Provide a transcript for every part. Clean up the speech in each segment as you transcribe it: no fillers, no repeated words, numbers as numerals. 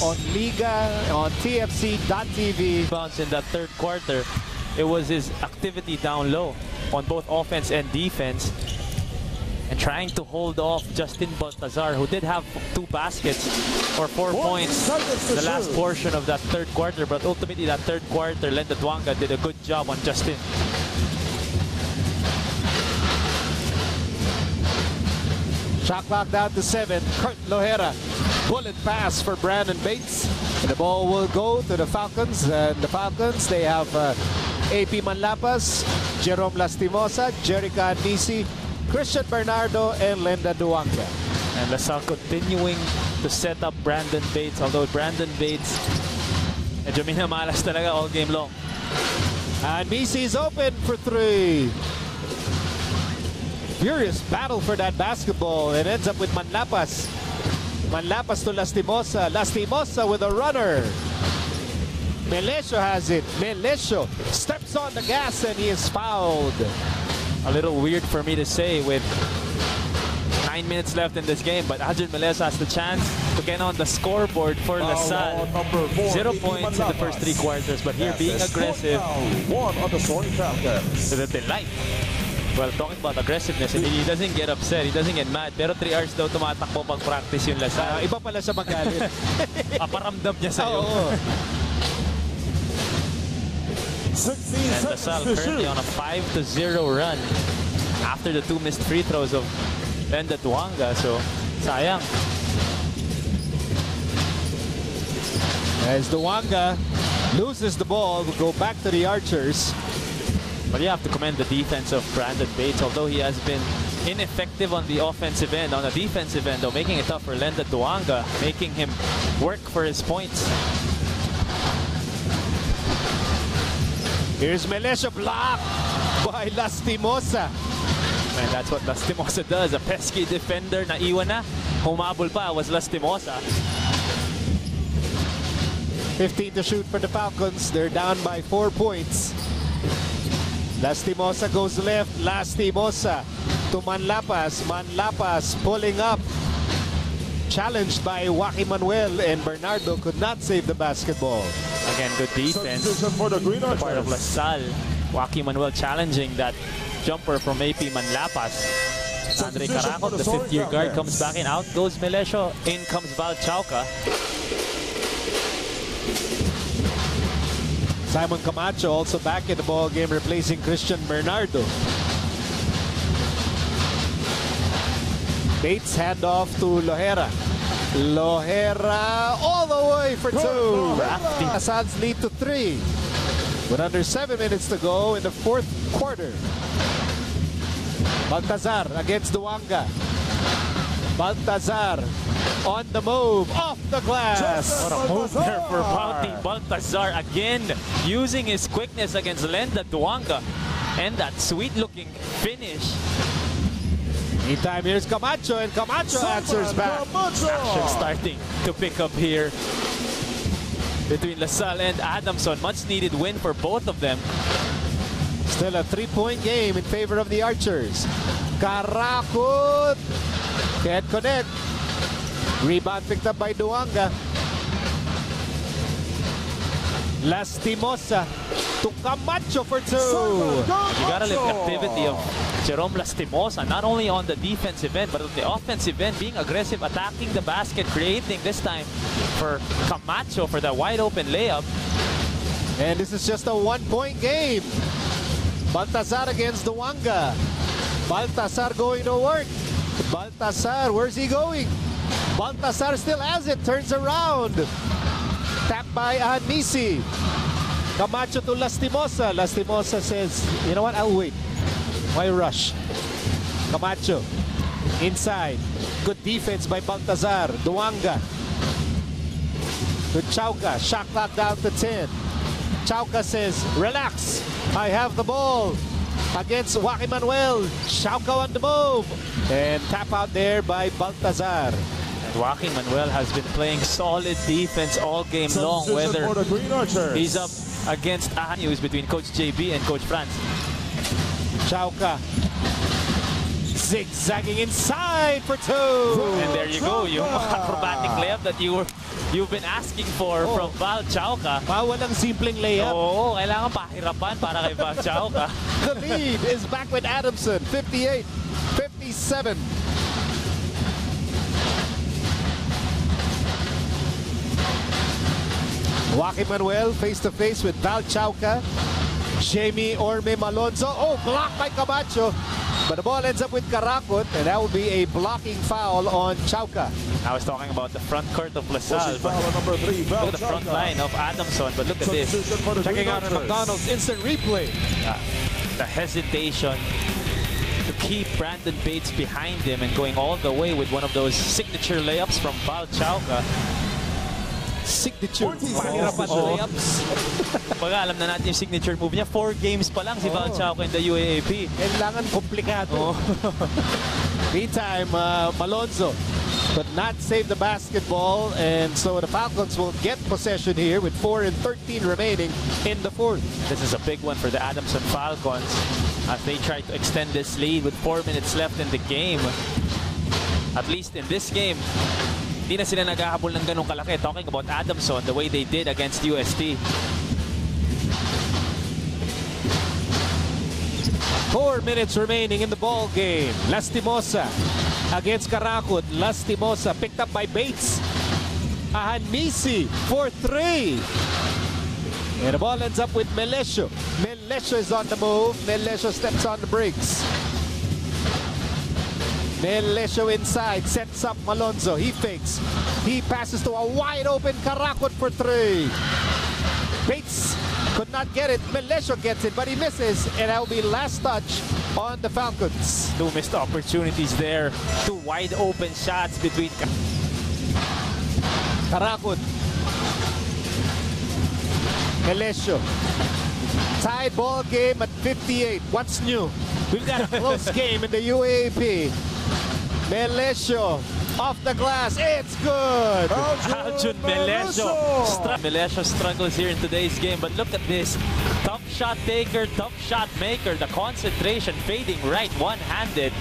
on Liga, on TFC.tv. Bounce in that third quarter, it was his activity down low on both offense and defense, and trying to hold off Justin Baltazar, who did have 2 baskets or 4 points the last portion of that third quarter, but ultimately that third quarter, Lenda Duanga did a good job on Justin. Shot clock down to 7. Kurt Lohera. Bullet pass for Brandon Bates. And the ball will go to the Falcons. And the Falcons, they have AP Manlapas, Jerome Lastimosa, Jerica Nisi, Christian Bernardo, and Lenda Duanga. And LaSalle continuing to set up Brandon Bates, although Brandon Bates medyo minamalas talaga all game long. And Nisi is open for 3. Furious battle for that basketball. It ends up with Manlapas. Manlapas to Lastimosa. Lastimosa with a runner. Melesio has it. Melesio steps on the gas and he is fouled. A little weird for me to say with 9 minutes left in this game, but Adrian Melesio has the chance to get on the scoreboard for LaSalle. 0 points in the first 3 quarters, but here being aggressive to the delight. Well, talking about aggressiveness, he doesn't get upset, he doesn't get mad. Pero 3 hours daw tumatakbo pag practice yung LaSalle. Iba pala siya magalit. Aparamdam niya sa'yo. And LaSalle currently on a 5-0 run after the 2 missed free throws of Lenda Duanga. So, sayang. As Duanga loses the ball, we'll go back to the Archers. But you have to commend the defense of Brandon Bates, although he has been ineffective on the offensive end. On the defensive end, though, making it tough for Lenda Duanga, making him work for his points. Here's Melesio, blocked by Lastimosa. And that's what Lastimosa does. A pesky defender na iwan na. Humabol pa was Lastimosa. 15 to shoot for the Falcons. They're down by 4 points. Lastimosa goes left. Lastimosa to Manlapas. Manlapas pulling up. Challenged by Joaquin Manuel, and Bernardo could not save the basketball. Again, good defense. The part of LaSalle. Joaquin Manuel challenging that jumper from AP Manlapas. Andre Caraco, the 5th-year guard, comes back in. Out goes Melesio. In comes Val Chauca. Simon Camacho also back in the ball game, replacing Christian Bernardo. Bates handoff to Lohera. Lohera all the way for 2. Assad's lead to 3. With under 7 minutes to go in the 4th quarter. Baltazar against Duanga. Baltazar on the move, off the glass. What a move there for Bounty Baltazar, again using his quickness against Lenda Duanga. And that sweet-looking finish. Meantime, here's Camacho, and Camacho answers back. Action starting to pick up here between LaSalle and Adamson. Much needed win for both of them. Still a 3-point game in favor of the Archers. Karakut can't connect. Rebound picked up by Duanga. Lastimosa to Camacho for 2. You gotta live captivity of Jerome Lastimosa, not only on the defensive end, but on the offensive end, being aggressive, attacking the basket, creating this time for Camacho for the wide open layup. And this is just a 1-point game. Baltazar against Duanga. Baltazar going to work. Baltazar, where's he going? Baltazar still has it, turns around. Tapped by Anisi. Camacho to Lastimosa. Lastimosa says, you know what, I'll wait. Why rush? Camacho inside. Good defense by Baltazar. Duanga to Chauca. Shot clock down to 10. Chauca says, relax, I have the ball. Against Joaquin Manuel. Chauca on the move. And tap out there by Baltazar. And Joaquin Manuel has been playing solid defense all game long, whether he's up against AdU between Coach JB and Coach Franz. Chauca Zigzagging inside for 2. And there you go, yung acrobatic layup that you've been asking for from Val Chauca. Walang simpleng layup. Oo, kailangan pahirapan para kay Val Chauca. The lead is back with Adamson, 58-57. Joaquin Manuel face-to-face with Val Chauca. Jamie Orme Malonzo. Oh, blocked by Camacho. But the ball ends up with Karakot, and that will be a blocking foul on Chauca. I was talking about the front court of LaSalle. Look at the front line of Adamson, but look at this. Checking out McDonald's instant replay. The hesitation to keep Brandon Bates behind him and going all the way with one of those signature layups from Val Chauca. Signature pahirapan layups. Baga, alam na natin yung signature move niya. 4 games pa lang si Val Chauca in the UAAP. Kailangan komplikado. Meantime, Malonzo could not save the basketball, and so the Falcons will get possession here with 4:13 remaining in the 4th. This is a big one for the Adamson Falcons as they try to extend this lead with 4 minutes left in the game. At least in this game, hindi na sila naghahabol ng ganong kalaki. Talking about Adamson, the way they did against UST. 4 minutes remaining in the ball game. Lastimosa against Karakot. Lastimosa picked up by Bates. Ahanmisi for 3. And the ball ends up with Melesio. Melesio is on the move. Melesio steps on the brakes. Melesio inside, sets up Malonzo. He fakes. He passes to a wide open Karakot for 3. Bates could not get it. Melesio gets it, but he misses. And that will be last touch on the Falcons. 2 missed opportunities there. 2 wide open shots between Karakot. Melesio. Tied ball game at 58. What's new? We've got a close game in the UAAP. Melesio off the glass. It's good. Aljun Melesio. Melesio struggles here in today's game, but look at this. Tough shot taker, tough shot maker. The concentration fading right, one-handed.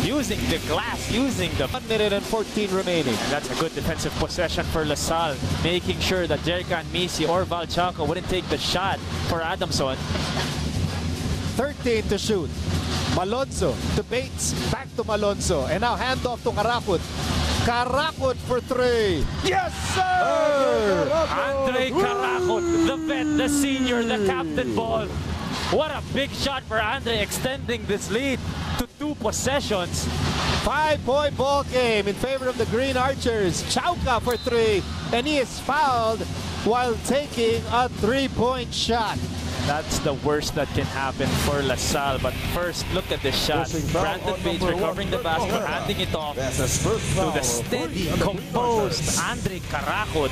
Using the glass, using the 1 minute and 14 remaining. And that's a good defensive possession for LaSalle, making sure that Jerican Misi or Val Chauca wouldn't take the shot for Adamson. 13 to shoot. Malonzo to Bates, back to Malonzo, and now handoff to Karakot. Karakot for 3. Yes, sir! Andre Karakot, the vet, the senior, the captain ball. What a big shot for Andre, extending this lead to 2 possessions. 5-point ball game in favor of the Green Archers. Chauca for 3, and he is fouled while taking a 3-point shot. That's the worst that can happen for LaSalle. But first, look at this shot. Brandon Bates recovering the basket, handing it off to the steady, composed Andre Karakot.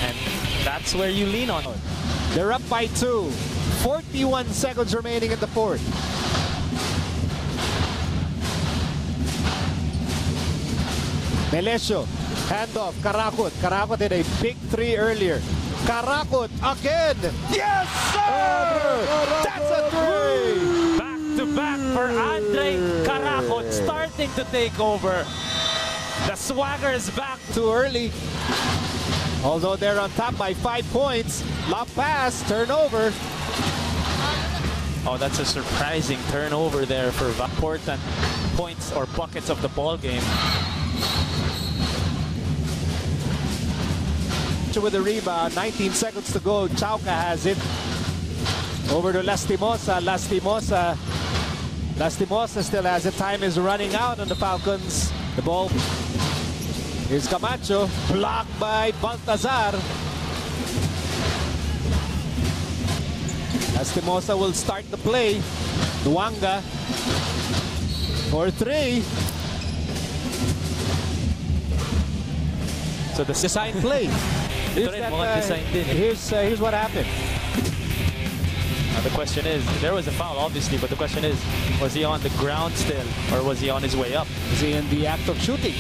And that's where you lean on. They're up by 2. 41 seconds remaining in the 4th. Melesio, handoff, Karakot. Karakot had a big 3 earlier. Karakot again. Yes, sir! That's a 3! Back to back for Andre Karakot, starting to take over. The swagger is back. Too early. Although they're on top by 5 points. Lob pass, turnover. Oh, that's a surprising turnover there for important points or buckets of the ball game. With the rebound, 19 seconds to go. Chauca has it. Over to Lastimosa. Lastimosa still has it. Time is running out on the Falcons. The ball. Here's Camacho. Blocked by Baltazar. Lastimosa will start the play. Duanga for 3. So the design play. Here's what happened. The question is, there was a foul, obviously, but the question is, was he on the ground still, or was he on his way up? Is he in the act of shooting?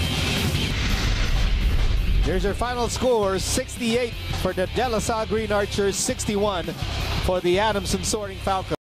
Here's your final score, 68 for the DLSU Green Archers, 61 for the Adamson Soaring Falcons.